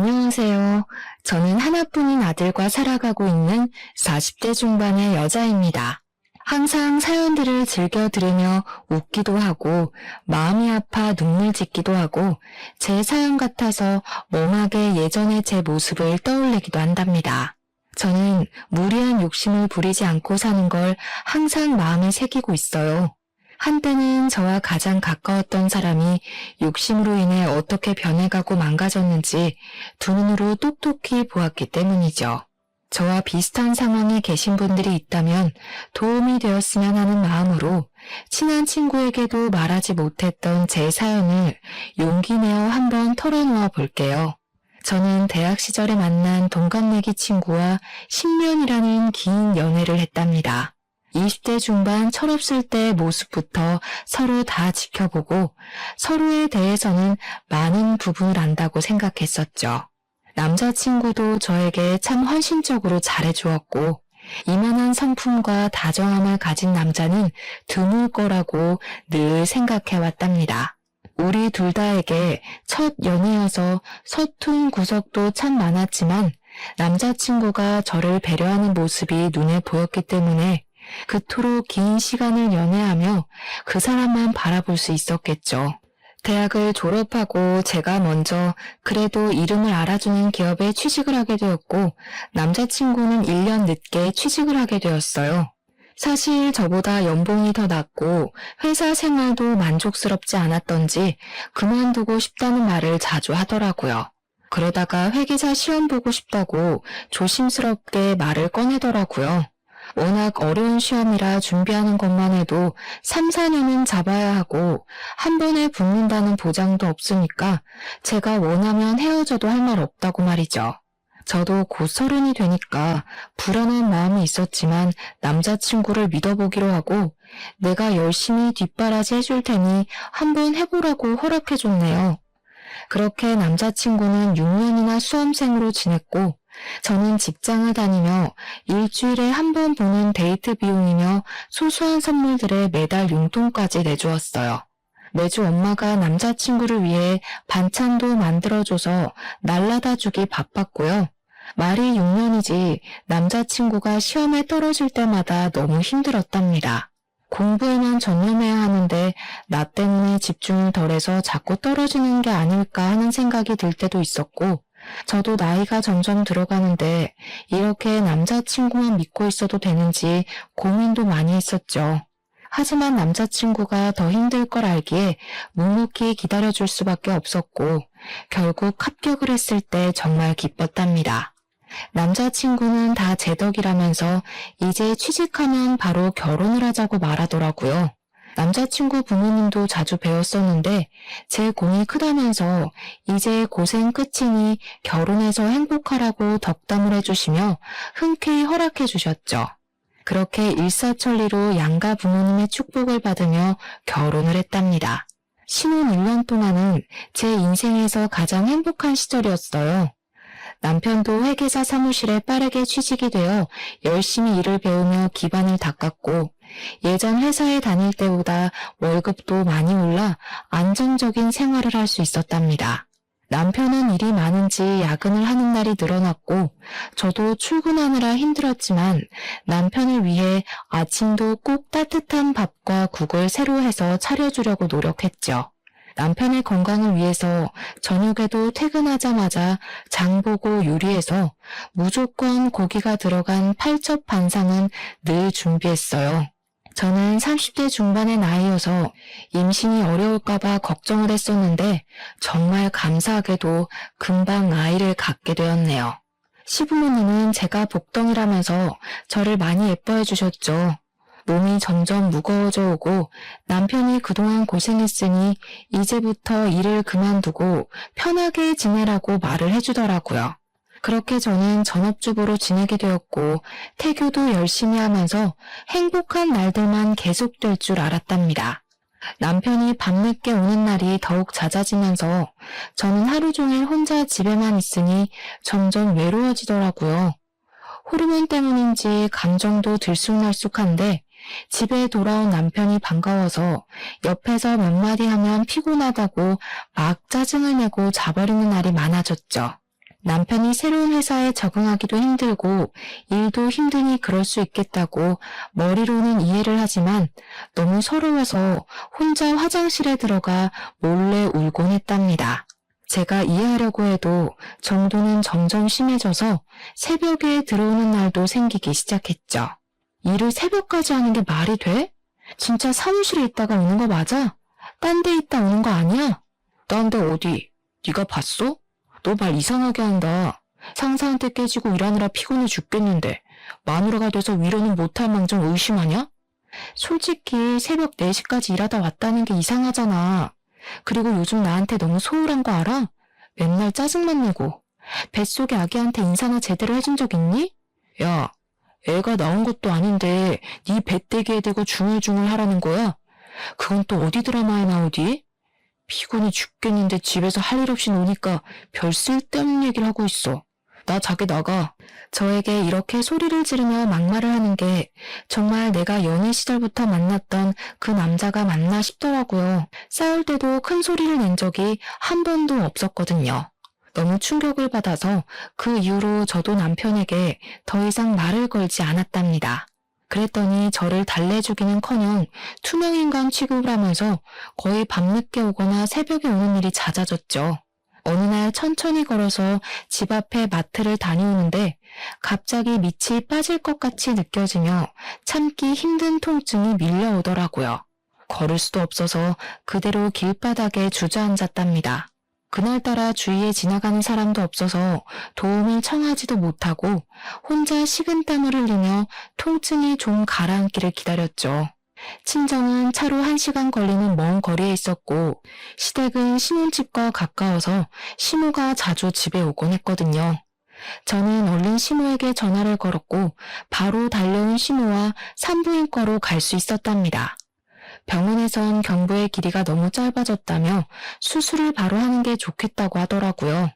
안녕하세요. 저는 하나뿐인 아들과 살아가고 있는 40대 중반의 여자입니다. 항상 사연들을 즐겨 들으며 웃기도 하고 마음이 아파 눈물 짓기도 하고 제 사연 같아서 멍하게 예전의 제 모습을 떠올리기도 한답니다. 저는 무리한 욕심을 부리지 않고 사는 걸 항상 마음에 새기고 있어요. 한때는 저와 가장 가까웠던 사람이 욕심으로 인해 어떻게 변해가고 망가졌는지 두 눈으로 똑똑히 보았기 때문이죠. 저와 비슷한 상황에 계신 분들이 있다면 도움이 되었으면 하는 마음으로 친한 친구에게도 말하지 못했던 제 사연을 용기 내어 한번 털어놓아 볼게요. 저는 대학 시절에 만난 동갑내기 친구와 10년이라는 긴 연애를 했답니다. 20대 중반 철없을 때의 모습부터 서로 다 지켜보고 서로에 대해서는 많은 부분을 안다고 생각했었죠. 남자친구도 저에게 참 헌신적으로 잘해주었고 이만한 성품과 다정함을 가진 남자는 드물 거라고 늘 생각해왔답니다. 우리 둘 다에게 첫 연애여서 서툰 구석도 참 많았지만 남자친구가 저를 배려하는 모습이 눈에 보였기 때문에 그토록 긴 시간을 연애하며 그 사람만 바라볼 수 있었겠죠. 대학을 졸업하고 제가 먼저 그래도 이름을 알아주는 기업에 취직을 하게 되었고 남자친구는 1년 늦게 취직을 하게 되었어요. 사실 저보다 연봉이 더 낮고 회사 생활도 만족스럽지 않았던지 그만두고 싶다는 말을 자주 하더라고요. 그러다가 회계사 시험 보고 싶다고 조심스럽게 말을 꺼내더라고요. 워낙 어려운 시험이라 준비하는 것만 해도 3, 4년은 잡아야 하고 한 번에 붙는다는 보장도 없으니까 제가 원하면 헤어져도 할 말 없다고 말이죠. 저도 곧 30이 되니까 불안한 마음이 있었지만 남자친구를 믿어보기로 하고 내가 열심히 뒷바라지 해줄 테니 한번 해보라고 허락해줬네요. 그렇게 남자친구는 6년이나 수험생으로 지냈고 저는 직장을 다니며 일주일에 한 번 보는 데이트 비용이며 소소한 선물들에 매달 용돈까지 내주었어요. 매주 엄마가 남자친구를 위해 반찬도 만들어줘서 날라다 주기 바빴고요. 말이 6년이지 남자친구가 시험에 떨어질 때마다 너무 힘들었답니다. 공부에만 전념해야 하는데 나 때문에 집중을 덜해서 자꾸 떨어지는 게 아닐까 하는 생각이 들 때도 있었고 저도 나이가 점점 들어가는데 이렇게 남자친구만 믿고 있어도 되는지 고민도 많이 했었죠. 하지만 남자친구가 더 힘들 걸 알기에 묵묵히 기다려줄 수밖에 없었고 결국 합격을 했을 때 정말 기뻤답니다. 남자친구는 다 제 덕이라면서 이제 취직하면 바로 결혼을 하자고 말하더라고요. 남자친구 부모님도 자주 배웠었는데 제 공이 크다면서 이제 고생 끝이니 결혼해서 행복하라고 덕담을 해주시며 흔쾌히 허락해 주셨죠. 그렇게 일사천리로 양가 부모님의 축복을 받으며 결혼을 했답니다. 신혼 1년 동안은 제 인생에서 가장 행복한 시절이었어요. 남편도 회계사 사무실에 빠르게 취직이 되어 열심히 일을 배우며 기반을 닦았고 예전 회사에 다닐 때보다 월급도 많이 올라 안정적인 생활을 할 수 있었답니다. 남편은 일이 많은지 야근을 하는 날이 늘어났고 저도 출근하느라 힘들었지만 남편을 위해 아침도 꼭 따뜻한 밥과 국을 새로 해서 차려주려고 노력했죠. 남편의 건강을 위해서 저녁에도 퇴근하자마자 장보고 요리해서 무조건 고기가 들어간 팔첩 반상은 늘 준비했어요. 저는 30대 중반의 나이여서 임신이 어려울까봐 걱정을 했었는데 정말 감사하게도 금방 아이를 갖게 되었네요. 시부모님은 제가 복덩이라면서 저를 많이 예뻐해 주셨죠. 몸이 점점 무거워져 오고 남편이 그동안 고생했으니 이제부터 일을 그만두고 편하게 지내라고 말을 해주더라고요. 그렇게 저는 전업주부로 지내게 되었고 태교도 열심히 하면서 행복한 날들만 계속될 줄 알았답니다. 남편이 밤늦게 오는 날이 더욱 잦아지면서 저는 하루 종일 혼자 집에만 있으니 점점 외로워지더라고요. 호르몬 때문인지 감정도 들쑥날쑥한데 집에 돌아온 남편이 반가워서 옆에서 몇 마디 하면 피곤하다고 막 짜증을 내고 자버리는 날이 많아졌죠. 남편이 새로운 회사에 적응하기도 힘들고 일도 힘드니 그럴 수 있겠다고 머리로는 이해를 하지만 너무 서러워서 혼자 화장실에 들어가 몰래 울곤 했답니다. 제가 이해하려고 해도 정도는 점점 심해져서 새벽에 들어오는 날도 생기기 시작했죠. 일을 새벽까지 하는 게 말이 돼? 진짜 사무실에 있다가 오는 거 맞아? 딴 데 있다 오는 거 아니야? 딴 데 어디? 네가 봤어? 너 말 이상하게 한다. 상사한테 깨지고 일하느라 피곤해 죽겠는데 마누라가 돼서 위로는 못할 망정 의심하냐? 솔직히 새벽 4시까지 일하다 왔다는 게 이상하잖아. 그리고 요즘 나한테 너무 소홀한 거 알아? 맨날 짜증만 내고 뱃속의 아기한테 인사나 제대로 해준 적 있니? 야, 애가 나온 것도 아닌데 네 배때기에 대고 중얼중얼 하라는 거야? 그건 또 어디 드라마에 나오디? 피곤해 죽겠는데 집에서 할 일 없이 노니까 별 쓸데없는 얘기를 하고 있어. 나 자게 나가. 저에게 이렇게 소리를 지르며 막말을 하는 게 정말 내가 연애 시절부터 만났던 그 남자가 맞나 싶더라고요. 싸울 때도 큰 소리를 낸 적이 한 번도 없었거든요. 너무 충격을 받아서 그 이후로 저도 남편에게 더 이상 말을 걸지 않았답니다. 그랬더니 저를 달래주기는커녕 투명인간 취급을 하면서 거의 밤늦게 오거나 새벽에 오는 일이 잦아졌죠. 어느 날 천천히 걸어서 집 앞에 마트를 다녀오는데 갑자기 밑이 빠질 것 같이 느껴지며 참기 힘든 통증이 밀려오더라고요. 걸을 수도 없어서 그대로 길바닥에 주저앉았답니다. 그날따라 주위에 지나가는 사람도 없어서 도움을 청하지도 못하고 혼자 식은땀을 흘리며 통증이 좀 가라앉기를 기다렸죠. 친정은 차로 1시간 걸리는 먼 거리에 있었고 시댁은 신혼집과 가까워서 시모가 자주 집에 오곤 했거든요. 저는 얼른 시모에게 전화를 걸었고 바로 달려온 시모와 산부인과로 갈 수 있었답니다. 병원에선 경부의 길이가 너무 짧아졌다며 수술을 바로 하는 게 좋겠다고 하더라고요.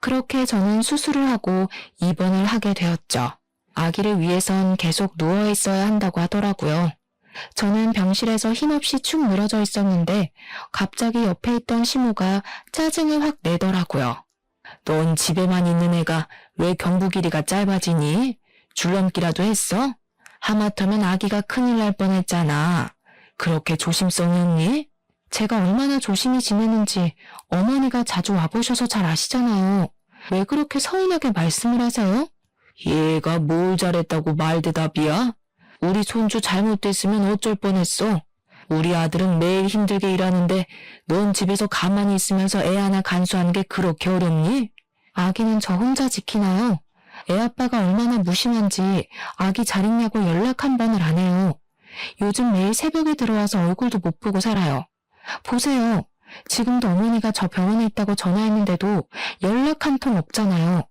그렇게 저는 수술을 하고 입원을 하게 되었죠. 아기를 위해선 계속 누워 있어야 한다고 하더라고요. 저는 병실에서 힘없이 축 늘어져 있었는데 갑자기 옆에 있던 시모가 짜증을 확 내더라고요. 넌 집에만 있는 애가 왜 경부 길이가 짧아지니? 줄넘기라도 했어? 하마터면 아기가 큰일 날 뻔했잖아. 그렇게 조심성이 없니? 제가 얼마나 조심히 지내는지 어머니가 자주 와보셔서 잘 아시잖아요. 왜 그렇게 서운하게 말씀을 하세요? 얘가 뭘 잘했다고 말대답이야? 우리 손주 잘못됐으면 어쩔 뻔했어. 우리 아들은 매일 힘들게 일하는데 넌 집에서 가만히 있으면서 애 하나 간수하는 게 그렇게 어렵니? 아기는 저 혼자 지키나요? 애 아빠가 얼마나 무심한지 아기 잘 있냐고 연락 한 번을 안 해요. 요즘 매일 새벽에 들어와서 얼굴도 못 보고 살아요. 보세요. 지금도 어머니가 저 병원에 있다고 전화했는데도 연락 한 통 없잖아요.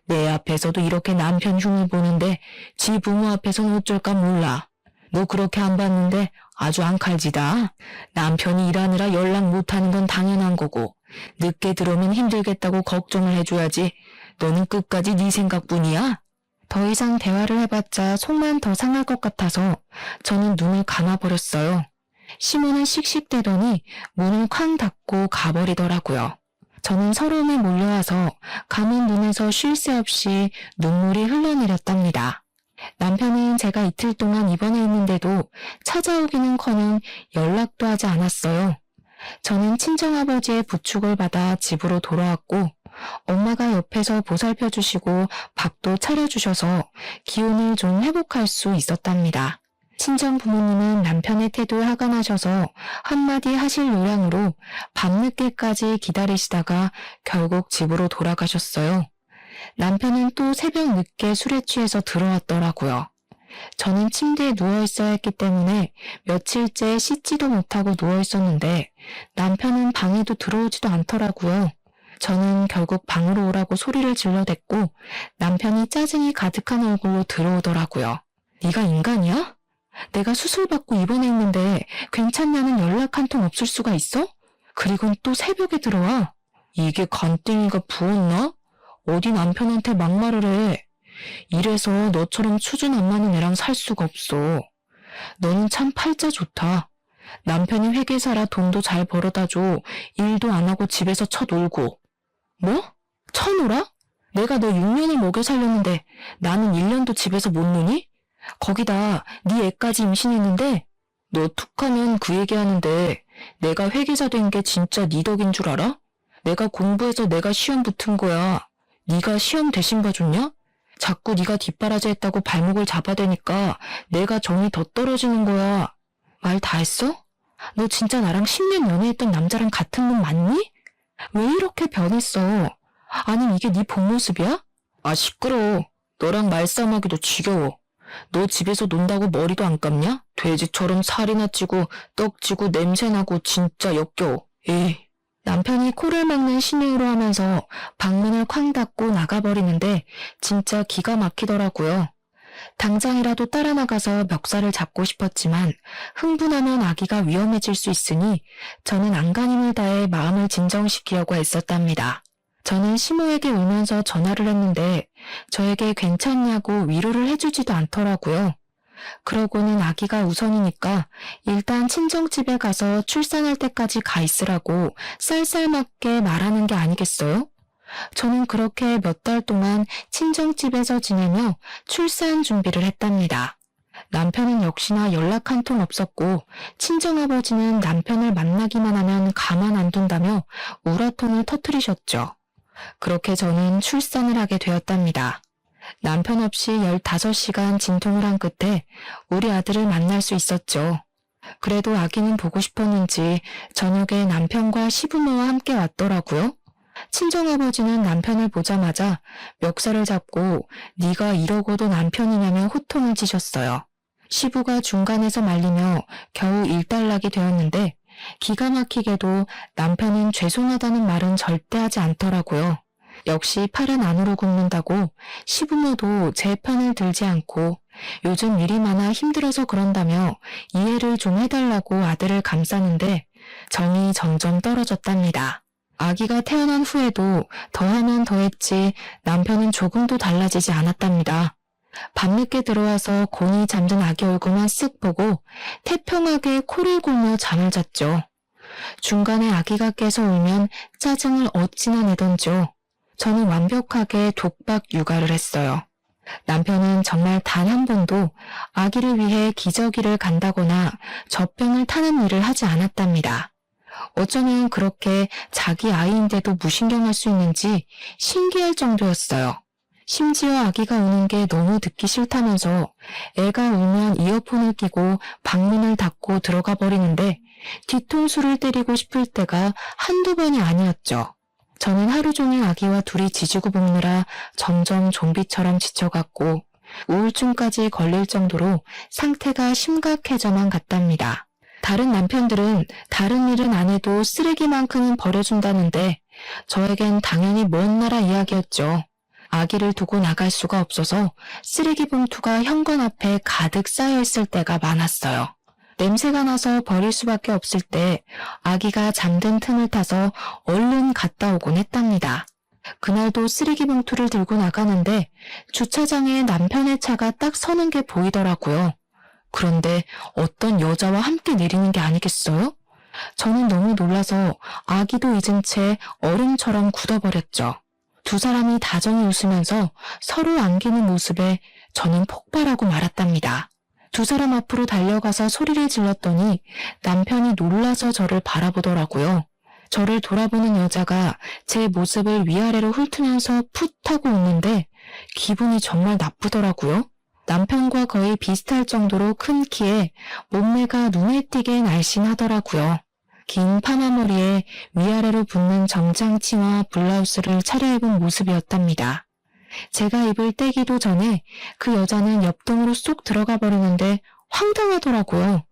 내 앞에서도 이렇게 남편 흉을 보는데 지 부모 앞에서는 어쩔까 몰라. 너 그렇게 안 봤는데 아주 앙칼지다. 남편이 일하느라 연락 못하는 건 당연한 거고 늦게 들어오면 힘들겠다고 걱정을 해줘야지. 너는 끝까지 네 생각뿐이야? 더 이상 대화를 해봤자 속만 더 상할 것 같아서 저는 눈을 감아버렸어요. 시모는 씩씩대더니 문을 쾅 닫고 가버리더라고요. 저는 서러움에 몰려와서 감은 눈에서 쉴 새 없이 눈물이 흘러내렸답니다. 남편은 제가 이틀 동안 입원해 있는데도 찾아오기는커녕 연락도 하지 않았어요. 저는 친정아버지의 부축을 받아 집으로 돌아왔고 엄마가 옆에서 보살펴 주시고 밥도 차려주셔서 기운을 좀 회복할 수 있었답니다. 친정 부모님은 남편의 태도에 화가 나셔서 한마디 하실 요량으로 밤늦게까지 기다리시다가 결국 집으로 돌아가셨어요. 남편은 또 새벽 늦게 술에 취해서 들어왔더라고요. 저는 침대에 누워있어야 했기 때문에 며칠째 씻지도 못하고 누워있었는데 남편은 방에도 들어오지도 않더라고요. 저는 결국 방으로 오라고 소리를 질러댔고 남편이 짜증이 가득한 얼굴로 들어오더라고요. 네가 인간이야? 내가 수술받고 입원해 있는데 괜찮냐는 연락 한 통 없을 수가 있어? 그리고는 또 새벽에 들어와. 이게 간땡이가 부었나? 어디 남편한테 막말을 해. 이래서 너처럼 수준 안 맞는 애랑 살 수가 없어. 너는 참 팔자 좋다. 남편이 회계사라 돈도 잘 벌어다 줘. 일도 안 하고 집에서 쳐놀고. 뭐? 쳐놀아? 내가 너 6년을 먹여 살렸는데 나는 1년도 집에서 못 노니? 거기다 네 애까지 임신했는데 너 툭하면 그 얘기하는데 내가 회계사 된 게 진짜 네 덕인 줄 알아? 내가 공부해서 내가 시험 붙은 거야. 네가 시험 대신 봐줬냐? 자꾸 네가 뒷바라지 했다고 발목을 잡아대니까 내가 정이 더 떨어지는 거야. 말 다 했어? 너 진짜 나랑 10년 연애했던 남자랑 같은 놈 맞니? 왜 이렇게 변했어? 아니 이게 네 본 모습이야? 아 시끄러워. 너랑 말싸움하기도 지겨워. 너 집에서 논다고 머리도 안 감냐? 돼지처럼 살이나 찌고 떡지고 냄새나고 진짜 역겨워. 에이. 남편이 코를 막는 신용으로 하면서 방문을 쾅 닫고 나가버리는데 진짜 기가 막히더라고요. 당장이라도 따라 나가서 멱살을 잡고 싶었지만 흥분하면 아기가 위험해질 수 있으니 저는 안간힘을 다해 마음을 진정시키려고 애썼답니다. 저는 시모에게 울면서 전화를 했는데 저에게 괜찮냐고 위로를 해주지도 않더라고요. 그러고는 아기가 우선이니까 일단 친정집에 가서 출산할 때까지 가 있으라고 쌀쌀맞게 말하는 게 아니겠어요? 저는 그렇게 몇 달 동안 친정집에서 지내며 출산 준비를 했답니다. 남편은 역시나 연락 한 통 없었고 친정아버지는 남편을 만나기만 하면 가만 안 둔다며 우라통을 터뜨리셨죠. 그렇게 저는 출산을 하게 되었답니다. 남편 없이 15시간 진통을 한 끝에 우리 아들을 만날 수 있었죠. 그래도 아기는 보고 싶었는지 저녁에 남편과 시부모와 함께 왔더라고요. 친정아버지는 남편을 보자마자 멱살을 잡고 네가 이러고도 남편이냐며 호통을 치셨어요. 시부가 중간에서 말리며 겨우 일단락이 되었는데 기가 막히게도 남편은 죄송하다는 말은 절대 하지 않더라고요. 역시 팔은 안으로 굽는다고 시부모도 제 편을 들지 않고 요즘 일이 많아 힘들어서 그런다며 이해를 좀 해달라고 아들을 감싸는데 정이 점점 떨어졌답니다. 아기가 태어난 후에도 더하면 더했지 남편은 조금도 달라지지 않았답니다. 밤늦게 들어와서 곤히 잠든 아기 얼굴만 쓱 보고 태평하게 코를 골며 잠을 잤죠. 중간에 아기가 깨서 울면 짜증을 어찌나 내던지요. 저는 완벽하게 독박 육아를 했어요. 남편은 정말 단 한 번도 아기를 위해 기저귀를 간다거나 젖병을 타는 일을 하지 않았답니다. 어쩌면 그렇게 자기 아이인데도 무신경할 수 있는지 신기할 정도였어요. 심지어 아기가 우는 게 너무 듣기 싫다면서 애가 울면 이어폰을 끼고 방문을 닫고 들어가 버리는데 뒤통수를 때리고 싶을 때가 한두 번이 아니었죠. 저는 하루 종일 아기와 둘이 지지고 볶느라 점점 좀비처럼 지쳐갔고 우울증까지 걸릴 정도로 상태가 심각해져만 갔답니다. 다른 남편들은 다른 일은 안 해도 쓰레기만큼은 버려준다는데 저에겐 당연히 먼 나라 이야기였죠. 아기를 두고 나갈 수가 없어서 쓰레기 봉투가 현관 앞에 가득 쌓여 있을 때가 많았어요. 냄새가 나서 버릴 수밖에 없을 때 아기가 잠든 틈을 타서 얼른 갔다 오곤 했답니다. 그날도 쓰레기 봉투를 들고 나가는데 주차장에 남편의 차가 딱 서는 게 보이더라고요. 그런데 어떤 여자와 함께 내리는 게 아니겠어요? 저는 너무 놀라서 아기도 잊은 채 얼음처럼 굳어버렸죠. 두 사람이 다정히 웃으면서 서로 안기는 모습에 저는 폭발하고 말았답니다. 두 사람 앞으로 달려가서 소리를 질렀더니 남편이 놀라서 저를 바라보더라고요. 저를 돌아보는 여자가 제 모습을 위아래로 훑으면서 풋 하고 웃는데 기분이 정말 나쁘더라고요. 남편과 거의 비슷할 정도로 큰 키에 몸매가 눈에 띄게 날씬하더라고요. 긴 파마머리에 위아래로 붙는 정장 치마 블라우스를 차려입은 모습이었답니다. 제가 입을 떼기도 전에 그 여자는 옆동으로 쏙 들어가 버리는데 황당하더라고요.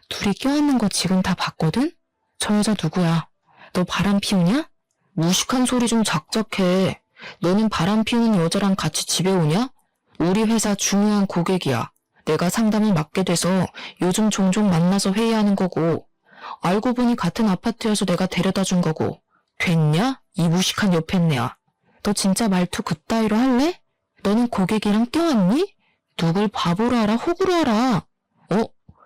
둘이 껴안는 거 지금 다 봤거든? 저 여자 누구야? 너 바람 피우냐? 무식한 소리 좀 작작해. 너는 바람 피우는 여자랑 같이 집에 오냐? 우리 회사 중요한 고객이야. 내가 상담을 맡게 돼서 요즘 종종 만나서 회의하는 거고 알고 보니 같은 아파트여서 내가 데려다 준 거고 됐냐? 이 무식한 여팻네야. 너 진짜 말투 그따위로 할래? 너는 고객이랑 껴왔니? 누굴 바보로 알아? 호구로 알아?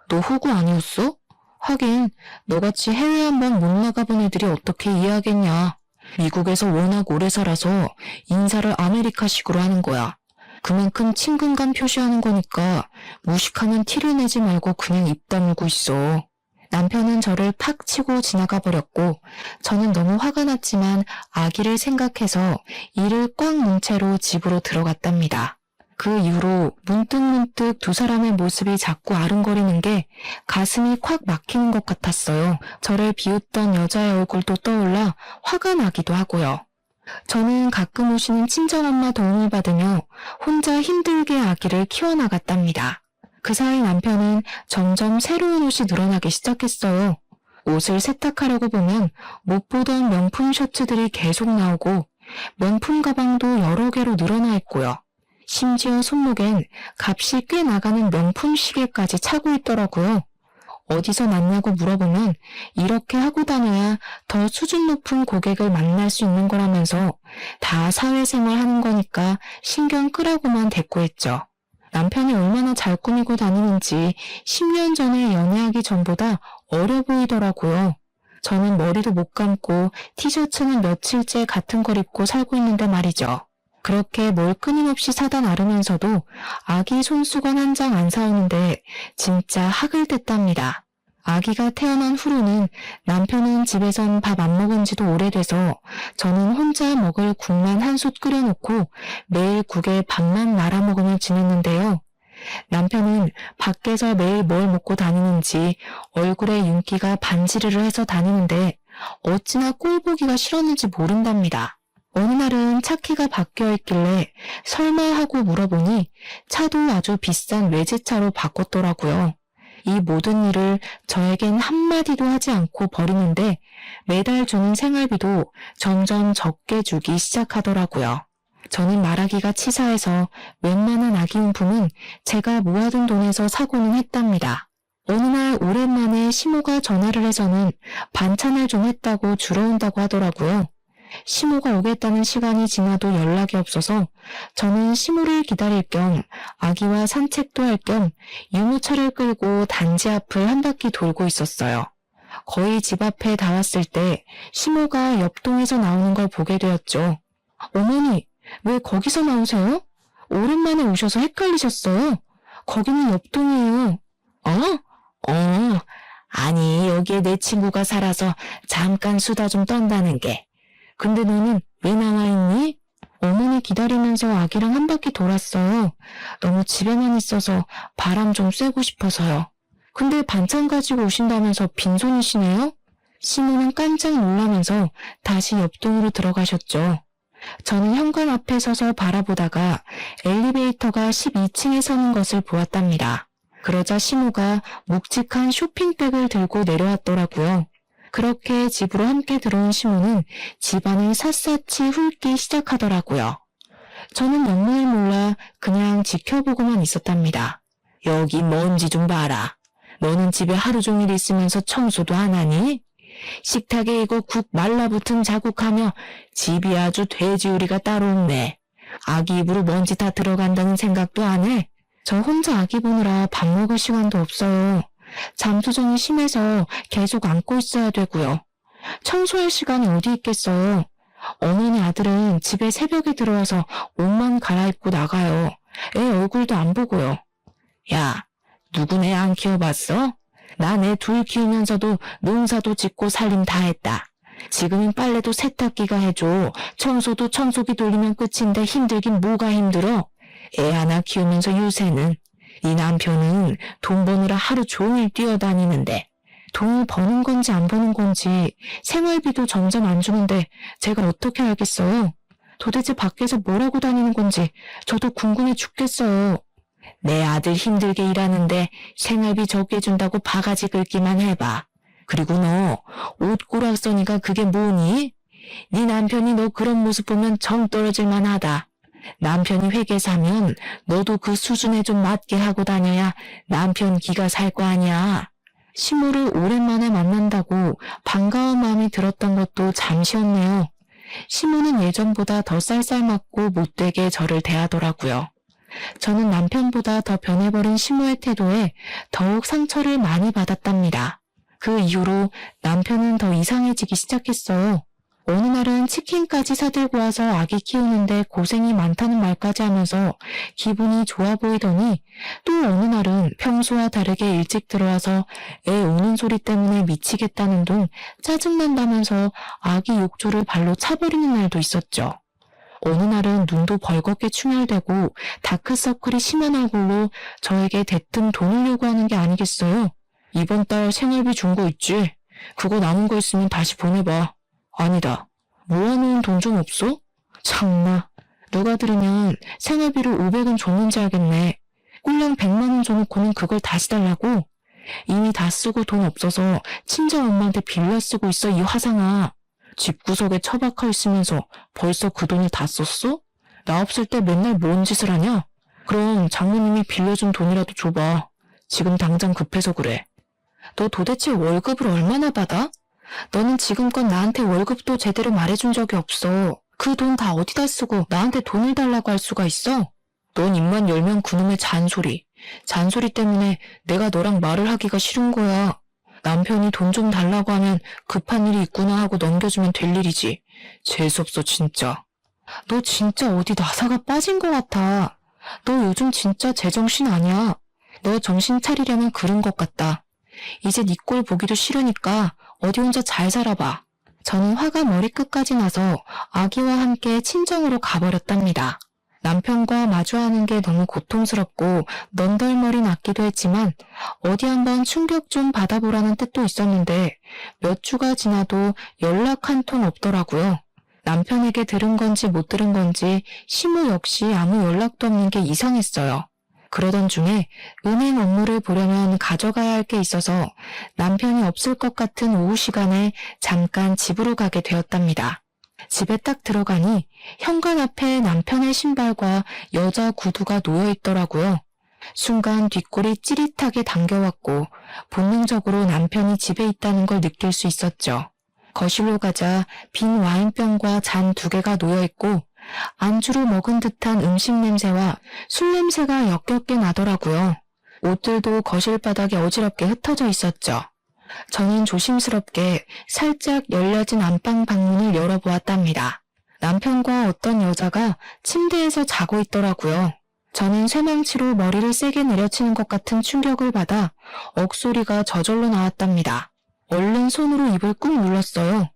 너 호구 아니었어? 하긴 너같이 해외 한 번 못 나가본 애들이 어떻게 이해하겠냐. 미국에서 워낙 오래 살아서 인사를 아메리카식으로 하는 거야. 그만큼 친근감 표시하는 거니까 무식하면 티를 내지 말고 그냥 입 다물고 있어. 남편은 저를 팍 치고 지나가 버렸고 저는 너무 화가 났지만 아기를 생각해서 이를 꽉 문 채로 집으로 들어갔답니다. 그 이후로 문득문득 두 사람의 모습이 자꾸 아른거리는 게 가슴이 콱 막히는 것 같았어요. 저를 비웃던 여자의 얼굴도 떠올라 화가 나기도 하고요. 저는 가끔 오시는 친정엄마 도움을 받으며 혼자 힘들게 아기를 키워나갔답니다. 그 사이 남편은 점점 새로운 옷이 늘어나기 시작했어요. 옷을 세탁하려고 보면 못 보던 명품 셔츠들이 계속 나오고 명품 가방도 여러 개로 늘어나 있고요. 심지어 손목엔 값이 꽤 나가는 명품 시계까지 차고 있더라고요. 어디서 났냐고 물어보면 이렇게 하고 다녀야 더 수준 높은 고객을 만날 수 있는 거라면서 다 사회생활 하는 거니까 신경 끄라고만 대꾸했죠. 남편이 얼마나 잘 꾸미고 다니는지 10년 전에 연애하기 전보다 어려 보이더라고요. 저는 머리도 못 감고 티셔츠는 며칠째 같은 걸 입고 살고 있는데 말이죠. 그렇게 뭘 끊임없이 사다 나르면서도 아기 손수건 한 장 안 사오는데 진짜 학을 댔답니다. 아기가 태어난 후로는 남편은 집에선 밥 안 먹은 지도 오래돼서 저는 혼자 먹을 국만 한 솥 끓여놓고 매일 국에 밥만 말아 먹으며 지냈는데요. 남편은 밖에서 매일 뭘 먹고 다니는지 얼굴에 윤기가 반지르르 해서 다니는데 어찌나 꼴 보기가 싫었는지 모른답니다. 어느 날은 차 키가 바뀌어 있길래 설마 하고 물어보니 차도 아주 비싼 외제차로 바꿨더라고요. 이 모든 일을 저에겐 한마디도 하지 않고 버리는데 매달 주는 생활비도 점점 적게 주기 시작하더라고요. 저는 말하기가 치사해서 웬만한 아기용품은 제가 모아둔 돈에서 사고는 했답니다. 어느 날 오랜만에 시모가 전화를 해서는 반찬을 좀 했다고 주러 온다고 하더라고요. 시모가 오겠다는 시간이 지나도 연락이 없어서 저는 시모를 기다릴 겸 아기와 산책도 할 겸 유모차를 끌고 단지 앞을 한 바퀴 돌고 있었어요. 거의 집 앞에 다 왔을 때 시모가 옆동에서 나오는 걸 보게 되었죠. 어머니, 왜 거기서 나오세요? 오랜만에 오셔서 헷갈리셨어요. 거기는 옆동이에요. 아니 여기에 내 친구가 살아서 잠깐 수다 좀 떤다는 게. 근데 너는 왜 나와 있니? 어머니 기다리면서 아기랑 한 바퀴 돌았어요. 너무 집에만 있어서 바람 좀 쐬고 싶어서요. 근데 반찬 가지고 오신다면서 빈손이시네요? 시모는 깜짝 놀라면서 다시 옆동으로 들어가셨죠. 저는 현관 앞에 서서 바라보다가 엘리베이터가 12층에 서는 것을 보았답니다. 그러자 시모가 묵직한 쇼핑백을 들고 내려왔더라고요. 그렇게 집으로 함께 들어온 시모는 집안을 샅샅이 훑기 시작하더라고요. 저는 영문을 몰라 그냥 지켜보고만 있었답니다. 여기 먼지 좀 봐라. 너는 집에 하루 종일 있으면서 청소도 안 하니? 식탁에 이거 국 말라붙은 자국하며 집이 아주 돼지우리가 따로 없네. 아기 입으로 먼지 다 들어간다는 생각도 안 해? 저 혼자 아기 보느라 밥 먹을 시간도 없어요. 잠수정이 심해서 계속 안고 있어야 되고요. 청소할 시간이 어디 있겠어요. 어머니 아들은 집에 새벽에 들어와서 옷만 갈아입고 나가요. 애 얼굴도 안 보고요. 야, 누구네 안 키워봤어? 난 애 둘 키우면서도 농사도 짓고 살림 다 했다. 지금은 빨래도 세탁기가 해줘. 청소도 청소기 돌리면 끝인데 힘들긴 뭐가 힘들어? 애 하나 키우면서 요새는 네 남편은 돈 버느라 하루 종일 뛰어다니는데 돈을 버는 건지 안 버는 건지 생활비도 점점 안 주는데 제가 어떻게 알겠어요? 도대체 밖에서 뭘 하고 다니는 건지 저도 궁금해 죽겠어요. 내 아들 힘들게 일하는데 생활비 적게 준다고 바가지 긁기만 해봐. 그리고 너 옷고락서니까 그게 뭐니? 네 남편이 너 그런 모습 보면 정 떨어질 만하다. 남편이 회계사면 너도 그 수준에 좀 맞게 하고 다녀야 남편 기가 살 거 아니야. 시모를 오랜만에 만난다고 반가운 마음이 들었던 것도 잠시였네요. 시모는 예전보다 더 쌀쌀맞고 못되게 저를 대하더라고요. 저는 남편보다 더 변해버린 시모의 태도에 더욱 상처를 많이 받았답니다. 그 이후로 남편은 더 이상해지기 시작했어요. 어느 날은 치킨까지 사들고 와서 아기 키우는데 고생이 많다는 말까지 하면서 기분이 좋아 보이더니 또 어느 날은 평소와 다르게 일찍 들어와서 애 우는 소리 때문에 미치겠다는 둥 짜증난다면서 아기 욕조를 발로 차버리는 날도 있었죠. 어느 날은 눈도 벌겋게 충혈되고 다크서클이 심한 얼굴로 저에게 대뜸 돈을 요구하는 게 아니겠어요? 이번 달 생활비 준 거 있지? 그거 남은 거 있으면 다시 보내봐. 아니다. 모아놓은 돈 좀 없어? 참나. 누가 들으면 생활비로 500원 줬는지 알겠네. 꼴랑 100만 원 줘놓고는 그걸 다시 달라고? 이미 다 쓰고 돈 없어서 친정 엄마한테 빌려 쓰고 있어, 이 화상아. 집구석에 처박혀 있으면서 벌써 그 돈을 다 썼어? 나 없을 때 맨날 뭔 짓을 하냐? 그럼 장모님이 빌려준 돈이라도 줘봐. 지금 당장 급해서 그래. 너 도대체 월급을 얼마나 받아? 너는 지금껏 나한테 월급도 제대로 말해준 적이 없어. 그 돈 다 어디다 쓰고 나한테 돈을 달라고 할 수가 있어? 넌 입만 열면 그놈의 잔소리. 잔소리 때문에 내가 너랑 말을 하기가 싫은 거야. 남편이 돈 좀 달라고 하면 급한 일이 있구나 하고 넘겨주면 될 일이지. 재수없어 진짜. 너 진짜 어디 나사가 빠진 것 같아. 너 요즘 진짜 제정신 아니야. 너 정신 차리려면 그런 것 같다. 이제 네 꼴 보기도 싫으니까 어디 혼자 잘 살아봐. 저는 화가 머리끝까지 나서 아기와 함께 친정으로 가버렸답니다. 남편과 마주하는 게 너무 고통스럽고 넌덜머리 났기도 했지만 어디 한번 충격 좀 받아보라는 뜻도 있었는데 몇 주가 지나도 연락 한 통 없더라고요. 남편에게 들은 건지 못 들은 건지 시모 역시 아무 연락도 없는 게 이상했어요. 그러던 중에 은행 업무를 보려면 가져가야 할 게 있어서 남편이 없을 것 같은 오후 시간에 잠깐 집으로 가게 되었답니다. 집에 딱 들어가니 현관 앞에 남편의 신발과 여자 구두가 놓여 있더라고요. 순간 뒷골이 찌릿하게 당겨왔고 본능적으로 남편이 집에 있다는 걸 느낄 수 있었죠. 거실로 가자 빈 와인병과 잔 2개가 놓여 있고 안주로 먹은 듯한 음식 냄새와 술 냄새가 역겹게 나더라고요. 옷들도 거실 바닥에 어지럽게 흩어져 있었죠. 저는 조심스럽게 살짝 열려진 안방 방문을 열어보았답니다. 남편과 어떤 여자가 침대에서 자고 있더라고요. 저는 쇠망치로 머리를 세게 내려치는 것 같은 충격을 받아 억소리가 저절로 나왔답니다. 얼른 손으로 입을 꾹 눌렀어요.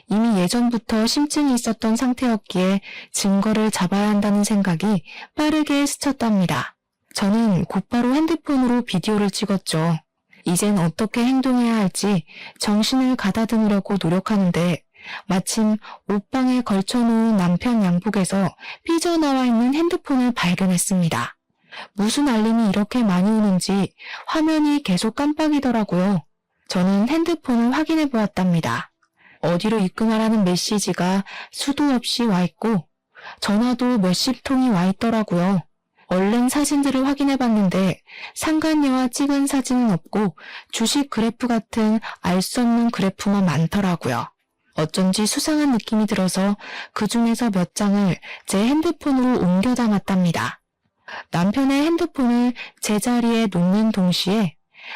이미 예전부터 심증이 있었던 상태였기에 증거를 잡아야 한다는 생각이 빠르게 스쳤답니다. 저는 곧바로 핸드폰으로 비디오를 찍었죠. 이젠 어떻게 행동해야 할지 정신을 가다듬으려고 노력하는데 마침 옷방에 걸쳐놓은 남편 양복에서 삐져나와 있는 핸드폰을 발견했습니다. 무슨 알림이 이렇게 많이 오는지 화면이 계속 깜빡이더라고요. 저는 핸드폰을 확인해 보았답니다. 어디로 입금하라는 메시지가 수도 없이 와 있고 전화도 몇십 통이 와 있더라고요. 얼른 사진들을 확인해 봤는데 상간녀와 찍은 사진은 없고 주식 그래프 같은 알 수 없는 그래프만 많더라고요. 어쩐지 수상한 느낌이 들어서 그 중에서 몇 장을 제 핸드폰으로 옮겨 담았답니다. 남편의 핸드폰을 제자리에 놓는 동시에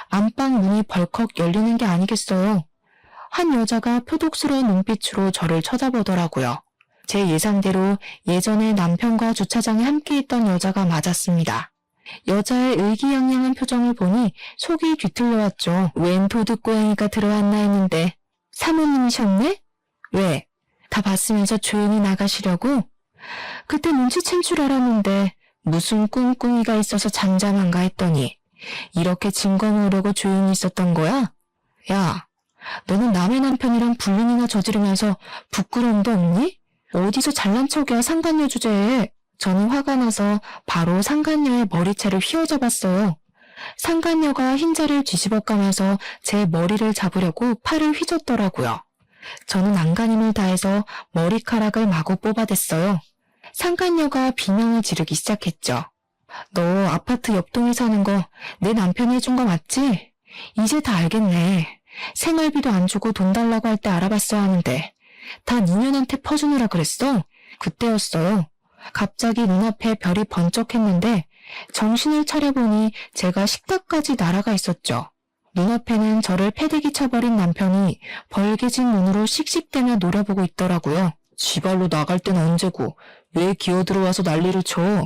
안방 문이 벌컥 열리는 게 아니겠어요. 한 여자가 표독스러운 눈빛으로 저를 쳐다보더라고요. 제 예상대로 예전에 남편과 주차장에 함께 있던 여자가 맞았습니다. 여자의 의기양양한 표정을 보니 속이 뒤틀려왔죠. 웬 도둑고양이가 들어왔나 했는데 사모님이셨네? 왜? 다 봤으면서 조용히 나가시려고? 그때 눈치챈 줄 알았는데 무슨 꿍꿍이가 있어서 잠잠한가 했더니 이렇게 증거 모으려고 조용히 있었던 거야? 야, 너는 남의 남편이랑 불륜이나 저지르면서 부끄러움도 없니? 어디서 잘난 척이야 상간녀 주제에. 저는 화가 나서 바로 상간녀의 머리채를 휘어잡았어요. 상간녀가 흰자를 뒤집어 까면서 제 머리를 잡으려고 팔을 휘젓더라고요. 저는 안간힘을 다해서 머리카락을 마구 뽑아댔어요. 상간녀가 비명을 지르기 시작했죠. 너 아파트 옆동에 사는 거 내 남편이 해준 거 맞지? 이제 다 알겠네. 생활비도 안 주고 돈 달라고 할 때 알아봤어야 하는데 다 니년한테 퍼주느라 그랬어? 그때였어요. 갑자기 눈앞에 별이 번쩍했는데 정신을 차려보니 제가 식탁까지 날아가 있었죠. 눈앞에는 저를 패대기 쳐버린 남편이 벌개진 눈으로 씩씩대며 노려보고 있더라고요. 지발로 나갈 땐 언제고 왜 기어들어와서 난리를 쳐?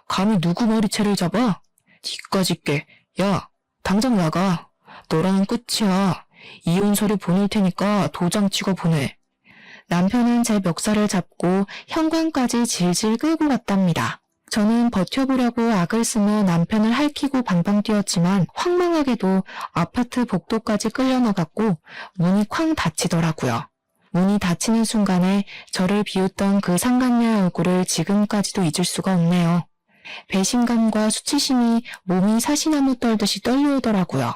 감히 누구 머리채를 잡아? 니까짓 게. 야, 당장 나가. 너랑은 끝이야. 이혼 서류 보낼 테니까 도장 찍어 보내. 남편은 제 멱살을 잡고 현관까지 질질 끌고 갔답니다. 저는 버텨보려고 악을 쓰며 남편을 핥히고 방방 뛰었지만 황망하게도 아파트 복도까지 끌려나갔고 문이 쾅 닫히더라고요. 문이 닫히는 순간에 저를 비웃던 그 상간녀의 얼굴을 지금까지도 잊을 수가 없네요. 배신감과 수치심이 몸이 사시나무 떨듯이 떨려오더라고요.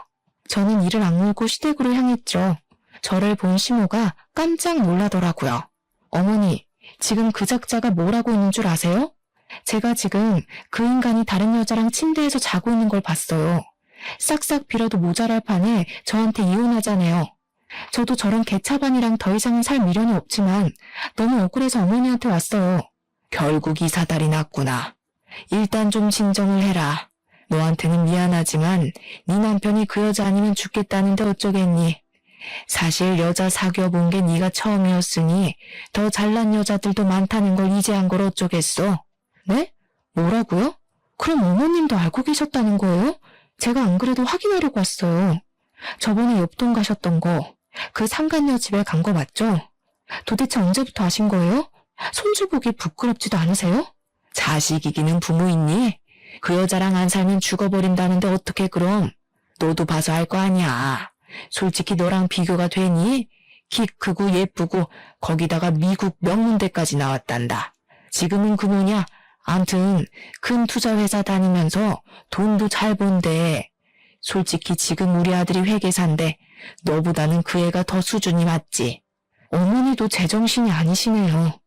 저는 이를 악물고 시댁으로 향했죠. 저를 본 시모가 깜짝 놀라더라고요. 어머니, 지금 그 작자가 뭘 하고 있는 줄 아세요? 제가 지금 그 인간이 다른 여자랑 침대에서 자고 있는 걸 봤어요. 싹싹 빌어도 모자랄 판에 저한테 이혼하자네요. 저도 저런 개차반이랑 더 이상은 살 미련이 없지만 너무 억울해서 어머니한테 왔어요. 결국 이 사달이 났구나. 일단 좀 진정을 해라. 너한테는 미안하지만 네 남편이 그 여자 아니면 죽겠다는데 어쩌겠니? 사실 여자 사귀어본 게 네가 처음이었으니 더 잘난 여자들도 많다는 걸 이제 한 걸 어쩌겠어? 네? 뭐라고요? 그럼 어머님도 알고 계셨다는 거예요? 제가 안 그래도 확인하려고 왔어요. 저번에 옆동 가셨던 거, 그 상간녀 집에 간 거 맞죠? 도대체 언제부터 아신 거예요? 손주 보기 부끄럽지도 않으세요? 자식 이기는 부모 있니? 그 여자랑 안 살면 죽어버린다는데 어떻게 그럼? 너도 봐서 알 거 아니야. 솔직히 너랑 비교가 되니? 키 크고 예쁘고 거기다가 미국 명문대까지 나왔단다. 지금은 그 뭐냐? 암튼 큰 투자회사 다니면서 돈도 잘 번대. 솔직히 지금 우리 아들이 회계사인데 너보다는 그 애가 더 수준이 맞지. 어머니도 제정신이 아니시네요.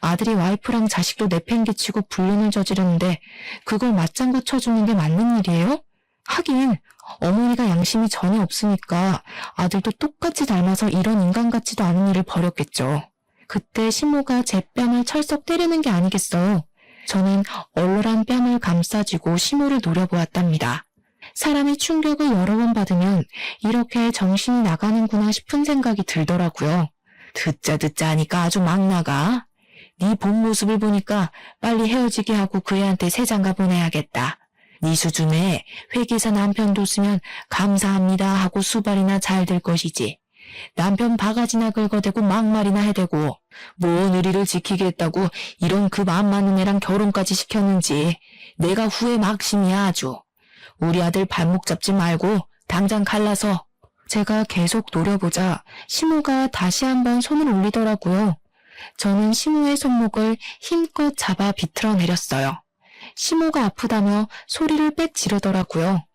아들이 와이프랑 자식도 내팽개치고 불륜을 저지르는데 그걸 맞장구 쳐주는 게 맞는 일이에요? 하긴 어머니가 양심이 전혀 없으니까 아들도 똑같이 닮아서 이런 인간 같지도 않은 일을 벌였겠죠. 그때 시모가 제 뺨을 철썩 때리는 게 아니겠어요. 저는 얼얼한 뺨을 감싸쥐고 시모를 노려보았답니다. 사람이 충격을 여러 번 받으면 이렇게 정신이 나가는구나 싶은 생각이 들더라고요. 듣자 하니까 아주 막 나가. 네 본 모습을 보니까 빨리 헤어지게 하고 그 애한테 새 장가 보내야겠다. 네 수준에 회계사 남편 뒀으면 감사합니다 하고 수발이나 잘 될 것이지. 남편 바가지나 긁어대고 막말이나 해대고 뭔 의리를 지키겠다고 이런 그 맘 많은 애랑 결혼까지 시켰는지 내가 후회 막심이야 아주. 우리 아들 발목 잡지 말고 당장 갈라서. 제가 계속 노려보자 시모가 다시 한번 손을 올리더라고요. 저는 시모의 손목을 힘껏 잡아 비틀어 내렸어요. 시모가 아프다며 소리를 빽 지르더라고요.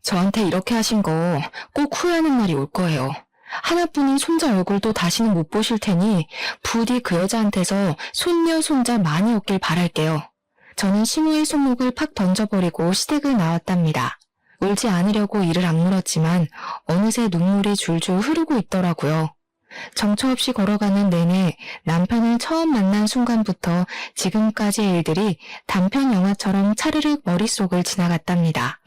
저한테 이렇게 하신 거 꼭 후회하는 날이 올 거예요. 하나뿐인 손자 얼굴도 다시는 못 보실 테니 부디 그 여자한테서 손녀 손자 많이 얻길 바랄게요. 저는 시모의 손목을 팍 던져버리고 시댁을 나왔답니다. 울지 않으려고 이를 악물었지만 어느새 눈물이 줄줄 흐르고 있더라고요. 정처 없이 걸어가는 내내 남편을 처음 만난 순간부터 지금까지의 일들이 단편 영화처럼 차르륵 머릿속을 지나갔답니다.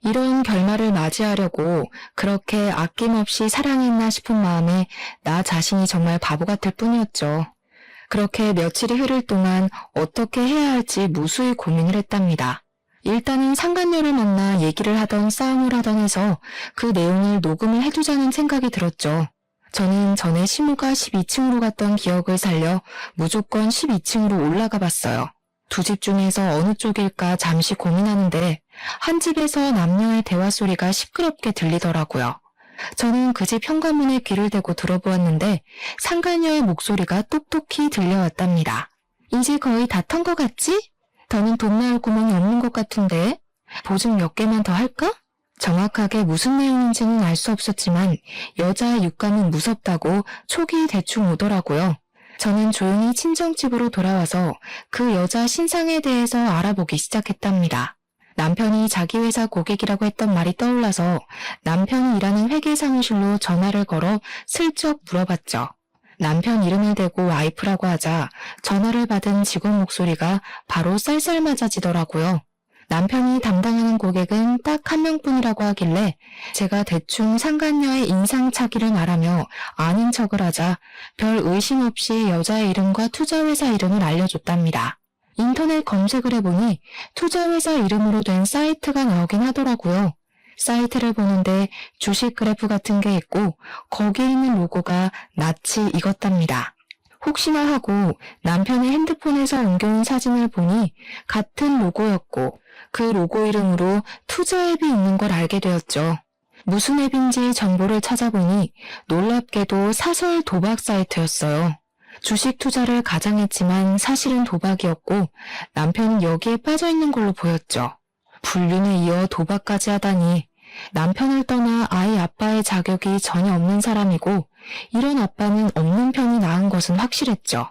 이런 결말을 맞이하려고 그렇게 아낌없이 사랑했나 싶은 마음에 나 자신이 정말 바보 같을 뿐이었죠. 그렇게 며칠이 흐를 동안 어떻게 해야 할지 무수히 고민을 했답니다. 일단은 상간녀를 만나 얘기를 하던 싸움을 하던 해서 그 내용을 녹음을 해두자는 생각이 들었죠. 저는 전에 시모가 12층으로 갔던 기억을 살려 무조건 12층으로 올라가 봤어요. 두 집 중에서 어느 쪽일까 잠시 고민하는데 한 집에서 남녀의 대화 소리가 시끄럽게 들리더라고요. 저는 그 집 현관문에 귀를 대고 들어보았는데 상간녀의 목소리가 똑똑히 들려왔답니다. 이제 거의 다 턴 것 같지? 더는 돈 나올 구멍이 없는 것 같은데 보증 몇 개만 더 할까? 정확하게 무슨 내용인지는 알 수 없었지만 여자의 육감은 무섭다고 촉이 대충 오더라고요. 저는 조용히 친정집으로 돌아와서 그 여자 신상에 대해서 알아보기 시작했답니다. 남편이 자기 회사 고객이라고 했던 말이 떠올라서 남편이 일하는 회계 사무실로 전화를 걸어 슬쩍 물어봤죠. 남편 이름을 대고 와이프라고 하자 전화를 받은 직원 목소리가 바로 쌀쌀맞아지더라고요. 남편이 담당하는 고객은 딱 한 명뿐이라고 하길래 제가 대충 상간녀의 인상착의를 말하며 아닌 척을 하자 별 의심 없이 여자의 이름과 투자회사 이름을 알려줬답니다. 인터넷 검색을 해보니 투자회사 이름으로 된 사이트가 나오긴 하더라고요. 사이트를 보는데 주식 그래프 같은 게 있고 거기에 있는 로고가 낯이 익었답니다. 혹시나 하고 남편의 핸드폰에서 옮겨온 사진을 보니 같은 로고였고 그 로고 이름으로 투자 앱이 있는 걸 알게 되었죠. 무슨 앱인지 정보를 찾아보니 놀랍게도 사설 도박 사이트였어요. 주식 투자를 가장했지만 사실은 도박이었고 남편은 여기에 빠져있는 걸로 보였죠. 불륜에 이어 도박까지 하다니 남편을 떠나 아이 아빠의 자격이 전혀 없는 사람이고 이런 아빠는 없는 편이 나은 것은 확실했죠.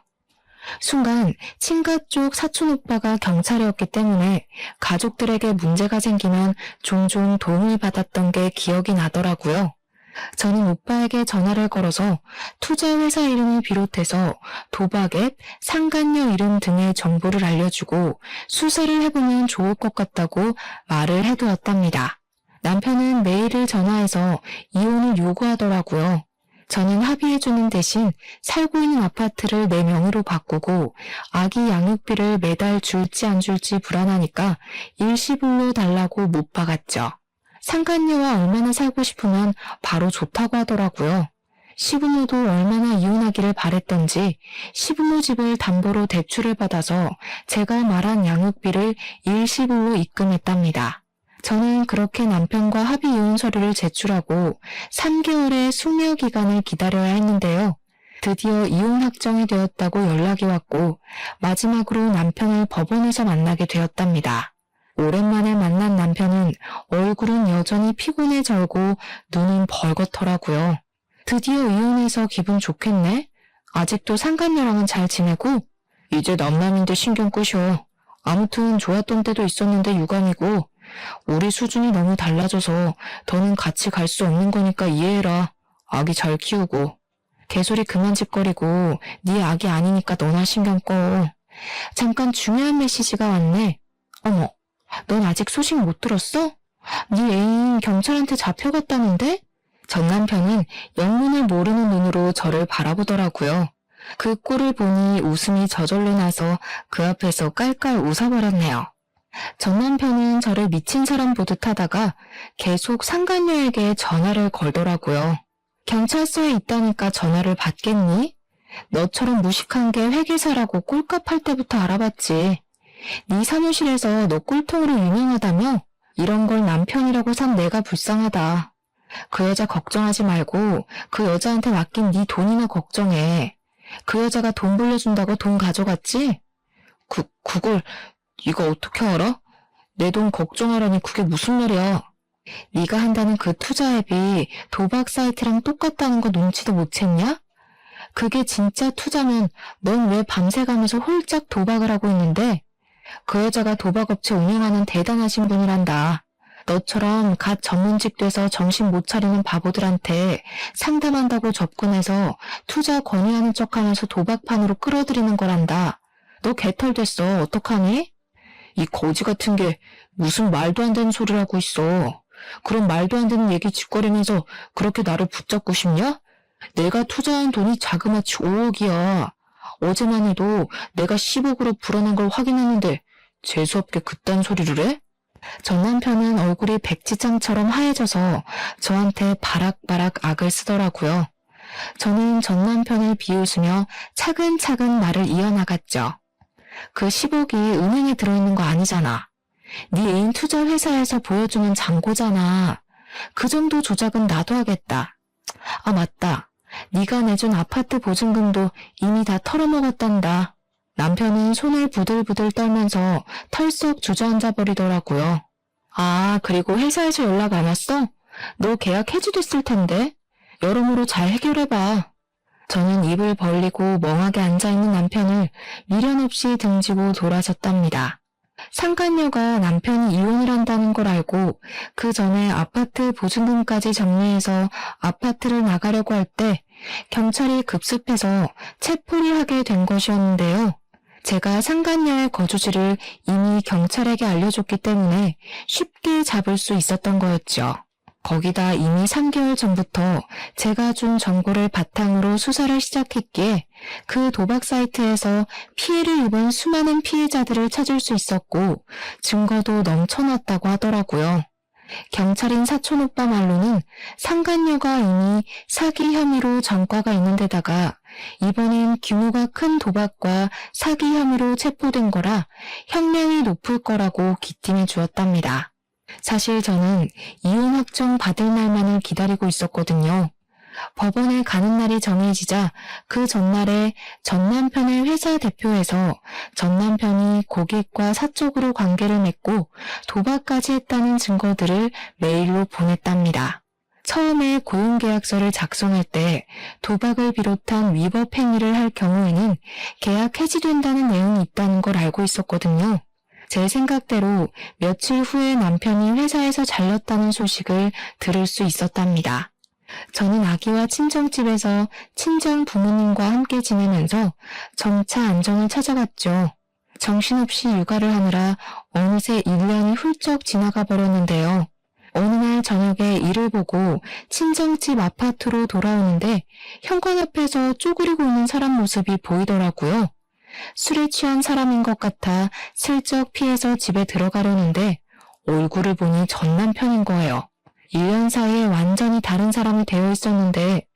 순간 친가 쪽 사촌 오빠가 경찰이었기 때문에 가족들에게 문제가 생기면 종종 도움을 받았던 게 기억이 나더라고요. 저는 오빠에게 전화를 걸어서 투자회사 이름을 비롯해서 도박 앱, 상간녀 이름 등의 정보를 알려주고 수사를 해보면 좋을 것 같다고 말을 해두었답니다. 남편은 메일을 전화해서 이혼을 요구하더라고요. 저는 합의해주는 대신 살고 있는 아파트를 내 명의로 바꾸고 아기 양육비를 매달 줄지 안 줄지 불안하니까 일시불로 달라고 못 박았죠. 상간녀와 얼마나 살고 싶으면 바로 좋다고 하더라고요. 시부모도 얼마나 이혼하기를 바랬던지 시부모 집을 담보로 대출을 받아서 제가 말한 양육비를 일시불로 입금했답니다. 저는 그렇게 남편과 합의 이혼 서류를 제출하고 3개월의 숙려 기간을 기다려야 했는데요. 드디어 이혼 확정이 되었다고 연락이 왔고 마지막으로 남편을 법원에서 만나게 되었답니다. 오랜만에 만난 남편은 얼굴은 여전히 피곤해 절고 눈은 벌겋더라고요. 드디어 이혼해서 기분 좋겠네? 아직도 상간녀랑은 잘 지내고? 이제 남남인데 신경 끄셔. 아무튼 좋았던 때도 있었는데 유감이고 우리 수준이 너무 달라져서 더는 같이 갈 수 없는 거니까 이해해라. 아기 잘 키우고. 개소리 그만 짓거리고 네 아기 아니니까 너나 신경 꺼. 잠깐 중요한 메시지가 왔네. 어머, 넌 아직 소식 못 들었어? 네 애인 경찰한테 잡혀갔다는데? 전 남편은 영문을 모르는 눈으로 저를 바라보더라고요. 그 꼴을 보니 웃음이 저절로 나서 그 앞에서 깔깔 웃어버렸네요. 전 남편은 저를 미친 사람 보듯 하다가 계속 상간녀에게 전화를 걸더라고요. 경찰서에 있다니까 전화를 받겠니? 너처럼 무식한 게 회계사라고 꼴값 할 때부터 알아봤지. 네 사무실에서 너 꼴통으로 유명하다며? 이런 걸 남편이라고 산 내가 불쌍하다. 그 여자 걱정하지 말고 그 여자한테 맡긴 네 돈이나 걱정해. 그 여자가 돈 불려준다고 돈 가져갔지? 그걸 네가 어떻게 알아? 내 돈 걱정하라니 그게 무슨 말이야? 네가 한다는 그 투자 앱이 도박 사이트랑 똑같다는 거 눈치도 못 챘냐? 그게 진짜 투자면 넌 왜 밤새 가면서 홀짝 도박을 하고 있는데? 그 여자가 도박업체 운영하는 대단하신 분이란다. 너처럼 갓 전문직 돼서 정신 못 차리는 바보들한테 상담한다고 접근해서 투자 권유하는 척하면서 도박판으로 끌어들이는 거란다. 너 개털됐어. 어떡하니? 이 거지 같은 게 무슨 말도 안 되는 소리를 하고 있어. 그런 말도 안 되는 얘기 짓거리면서 그렇게 나를 붙잡고 싶냐? 내가 투자한 돈이 자그마치 5억이야. 어제만 해도 내가 10억으로 불어난 걸 확인했는데 재수없게 그딴 소리를 해? 전 남편은 얼굴이 백지장처럼 하얘져서 저한테 바락바락 악을 쓰더라고요. 저는 전 남편을 비웃으며 차근차근 말을 이어나갔죠. 그 10억이 은행에 들어있는 거 아니잖아. 네 애인 투자 회사에서 보여주는 잔고잖아. 그 정도 조작은 나도 하겠다. 아 맞다. 네가 내준 아파트 보증금도 이미 다 털어먹었단다. 남편은 손을 부들부들 떨면서 털썩 주저앉아 버리더라고요. 아, 그리고 회사에서 연락 안 왔어? 너 계약 해지됐을 텐데. 여러모로 잘 해결해봐. 저는 입을 벌리고 멍하게 앉아있는 남편을 미련 없이 등지고 돌아섰답니다. 상간녀가 남편이 이혼을 한다는 걸 알고 그 전에 아파트 보증금까지 정리해서 아파트를 나가려고 할 때 경찰이 급습해서 체포를 하게 된 것이었는데요. 제가 상간녀의 거주지를 이미 경찰에게 알려줬기 때문에 쉽게 잡을 수 있었던 거였죠. 거기다 이미 3개월 전부터 제가 준 정보를 바탕으로 수사를 시작했기에 그 도박 사이트에서 피해를 입은 수많은 피해자들을 찾을 수 있었고 증거도 넘쳐났다고 하더라고요. 경찰인 사촌오빠 말로는 상간녀가 이미 사기 혐의로 전과가 있는 데다가 이번엔 규모가 큰 도박과 사기 혐의로 체포된 거라 형량이 높을 거라고 기팀해 주었답니다. 사실 저는 이혼 확정 받을 날만을 기다리고 있었거든요. 법원에 가는 날이 정해지자 그 전날에 전 남편의 회사 대표에서 전 남편이 고객과 사적으로 관계를 맺고 도박까지 했다는 증거들을 메일로 보냈답니다. 처음에 고용계약서를 작성할 때 도박을 비롯한 위법 행위를 할 경우에는 계약 해지된다는 내용이 있다는 걸 알고 있었거든요. 제 생각대로 며칠 후에 남편이 회사에서 잘렸다는 소식을 들을 수 있었답니다. 저는 아기와 친정집에서 친정 부모님과 함께 지내면서 점차 안정을 찾아갔죠. 정신없이 육아를 하느라 어느새 1년이 훌쩍 지나가 버렸는데요. 어느 날 저녁에 일을 보고 친정집 아파트로 돌아오는데 현관 앞에서 쪼그리고 있는 사람 모습이 보이더라고요. 술에 취한 사람인 것 같아 슬쩍 피해서 집에 들어가려는데 얼굴을 보니 전 남편인 거예요. 1년 사이에 완전히 다른 사람이 되어 있었는데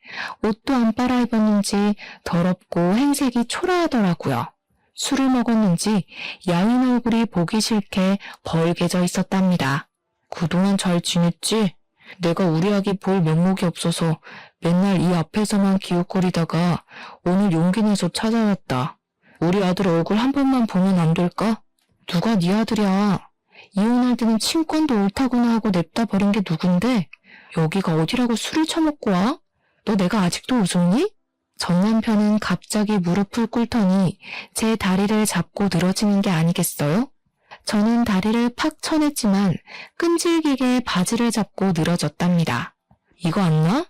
옷도 안 빨아입었는지 더럽고 행색이 초라하더라고요. 술을 먹었는지 야윈 얼굴이 보기 싫게 벌개져 있었답니다. 그동안 잘 지냈지? 내가 우리 아기 볼 면목이 없어서 맨날 이 앞에서만 기웃거리다가 오늘 용기 내서 찾아왔다. 우리 아들 얼굴 한 번만 보면 안 될까? 누가 네 아들이야? 이혼할 때는 친권도 옳다구나 하고 냅다 버린 게 누군데 여기가 어디라고 술을 처먹고 와? 너 내가 아직도 우습니? 전 남편은 갑자기 무릎을 꿇더니 제 다리를 잡고 늘어지는 게 아니겠어요? 저는 다리를 팍 쳐냈지만 끈질기게 바지를 잡고 늘어졌답니다. 이거 안 나?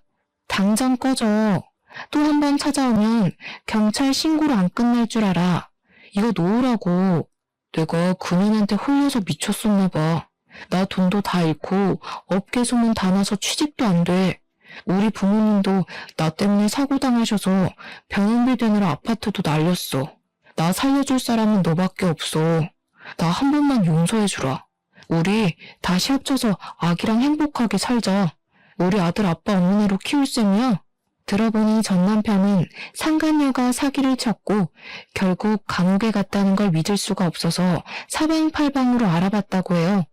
당장 꺼져. 또 한 번 찾아오면 경찰 신고로 안 끝날 줄 알아. 이거 놓으라고. 내가 그년한테 홀려서 미쳤었나 봐. 나 돈도 다 잃고 업계 소문 다 나서 취직도 안 돼. 우리 부모님도 나 때문에 사고 당하셔서 병원비 되느라 아파트도 날렸어. 나 살려줄 사람은 너밖에 없어. 나 한 번만 용서해주라. 우리 다시 합쳐서 아기랑 행복하게 살자. 우리 아들 아빠 없는 애로 키울 셈이야. 들어보니 전 남편은 상간녀가 사기를 쳤고 결국 감옥에 갔다는 걸 믿을 수가 없어서 사방팔방으로 알아봤다고 해요.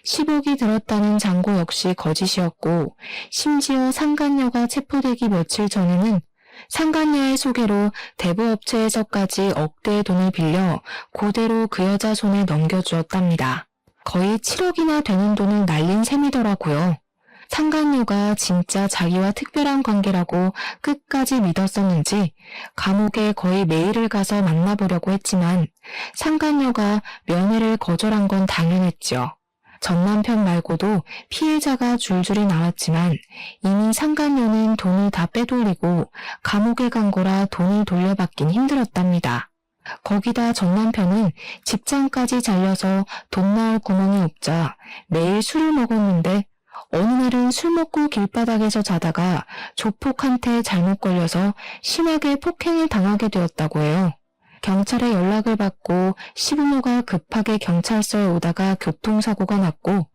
10억이 들었다는 장고 역시 거짓이었고 심지어 상간녀가 체포되기 며칠 전에는 상간녀의 소개로 대부업체에서까지 억대의 돈을 빌려 그대로 그 여자 손에 넘겨주었답니다. 거의 7억이나 되는 돈을 날린 셈이더라고요. 상간녀가 진짜 자기와 특별한 관계라고 끝까지 믿었었는지 감옥에 거의 매일을 가서 만나보려고 했지만 상간녀가 면회를 거절한 건 당연했죠. 전 남편 말고도 피해자가 줄줄이 나왔지만 이미 상간녀는 돈을 다 빼돌리고 감옥에 간 거라 돈을 돌려받긴 힘들었답니다. 거기다 전 남편은 직장까지 잘려서 돈 나올 구멍이 없자 매일 술을 먹었는데 어느 날은 술 먹고 길바닥에서 자다가 조폭한테 잘못 걸려서 심하게 폭행을 당하게 되었다고 해요. 경찰에 연락을 받고 시부모가 급하게 경찰서에 오다가 교통사고가 났고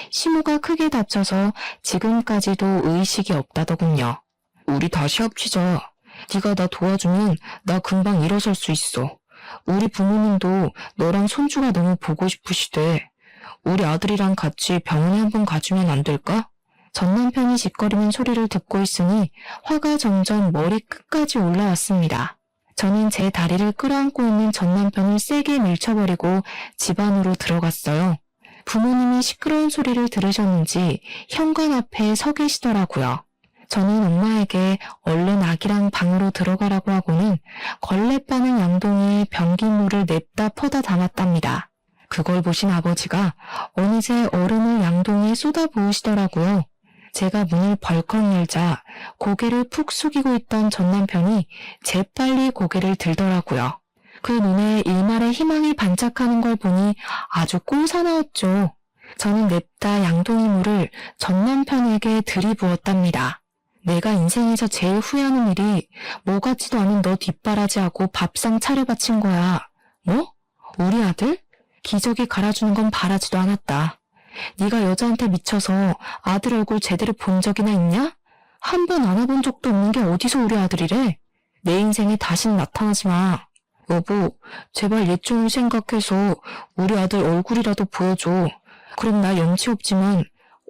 시모가 크게 다쳐서 지금까지도 의식이 없다더군요. 우리 다시 합치자. 네가 나 도와주면 나 금방 일어설 수 있어. 우리 부모님도 너랑 손주가 너무 보고 싶으시대. 우리 아들이랑 같이 병원에 한번 가주면 안 될까? 전 남편이 짓거리는 소리를 듣고 있으니 화가 점점 머리 끝까지 올라왔습니다. 저는 제 다리를 끌어안고 있는 전 남편을 세게 밀쳐버리고 집 안으로 들어갔어요. 부모님이 시끄러운 소리를 들으셨는지 현관 앞에 서 계시더라고요. 저는 엄마에게 얼른 아기랑 방으로 들어가라고 하고는 걸레 빠는 양동이에 변기물을 냅다 퍼다 담았답니다. 그걸 보신 아버지가 어느새 얼음을 양동이에 쏟아부으시더라고요. 제가 문을 벌컥 열자 고개를 푹 숙이고 있던 전 남편이 재빨리 고개를 들더라고요. 그 눈에 일말의 희망이 반짝하는 걸 보니 아주 꼴사나웠죠. 저는 냅다 양동이물을 전 남편에게 들이부었답니다. 내가 인생에서 제일 후회하는 일이 뭐 같지도 않은 너 뒷바라지하고 밥상 차려바친 거야. 뭐? 우리 아들? 기저귀 갈아주는 건 바라지도 않았다. 네가 여자한테 미쳐서 아들 얼굴 제대로 본 적이나 있냐? 한 번 안아본 적도 없는 게 어디서 우리 아들이래? 내 인생에 다시는 나타나지 마. 여보, 제발 옛종을 생각해서 우리 아들 얼굴이라도 보여줘. 그럼 나 염치 없지만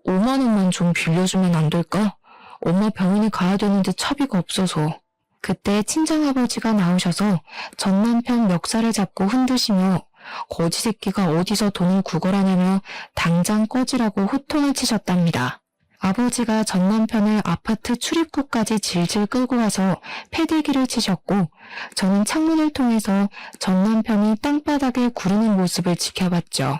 5만 원만 좀 빌려주면 안 될까? 엄마 병원에 가야 되는데 차비가 없어서. 그때 친정아버지가 나오셔서 전 남편 멱살을 잡고 흔드시며 거지 새끼가 어디서 돈을 구걸하냐며 당장 꺼지라고 호통을 치셨답니다. 아버지가 전 남편을 아파트 출입구까지 질질 끌고 와서 패들기를 치셨고 저는 창문을 통해서 전 남편이 땅바닥에 구르는 모습을 지켜봤죠.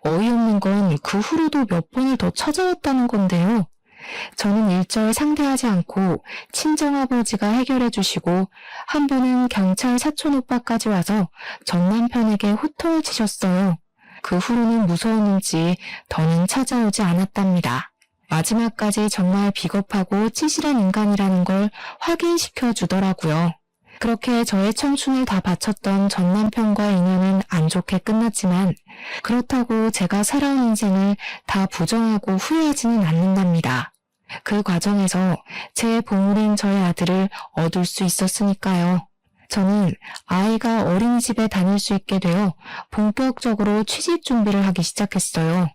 어이없는 건 그 후로도 몇 번을 더 찾아왔다는 건데요. 저는 일절 상대하지 않고 친정아버지가 해결해 주시고 한 번은 경찰 사촌오빠까지 와서 전 남편에게 호통을 치셨어요. 그 후로는 무서웠는지 더는 찾아오지 않았답니다. 마지막까지 정말 비겁하고 찌질한 인간이라는 걸 확인시켜 주더라고요. 그렇게 저의 청춘을 다 바쳤던 전 남편과의 인연은 안 좋게 끝났지만 그렇다고 제가 살아온 인생을 다 부정하고 후회하지는 않는답니다. 그 과정에서 제 보물인 저의 아들을 얻을 수 있었으니까요. 저는 아이가 어린이집에 다닐 수 있게 되어 본격적으로 취직 준비를 하기 시작했어요.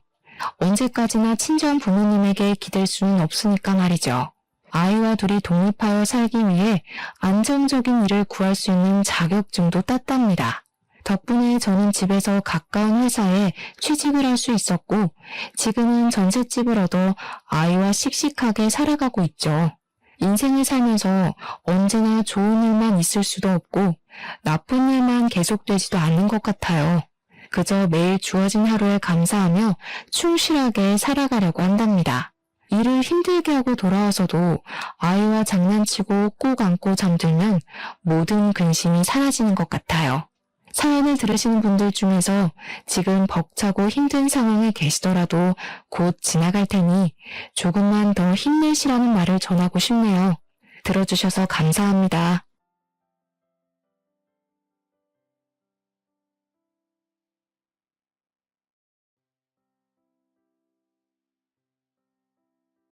언제까지나 친정 부모님에게 기댈 수는 없으니까 말이죠. 아이와 둘이 독립하여 살기 위해 안정적인 일을 구할 수 있는 자격증도 땄답니다. 덕분에 저는 집에서 가까운 회사에 취직을 할 수 있었고 지금은 전셋집을 얻어 아이와 씩씩하게 살아가고 있죠. 인생을 살면서 언제나 좋은 일만 있을 수도 없고 나쁜 일만 계속되지도 않는 것 같아요. 그저 매일 주어진 하루에 감사하며 충실하게 살아가려고 한답니다. 일을 힘들게 하고 돌아와서도 아이와 장난치고 꼭 안고 잠들면 모든 근심이 사라지는 것 같아요. 사연을 들으시는 분들 중에서 지금 벅차고 힘든 상황에 계시더라도 곧 지나갈 테니 조금만 더 힘내시라는 말을 전하고 싶네요. 들어주셔서 감사합니다.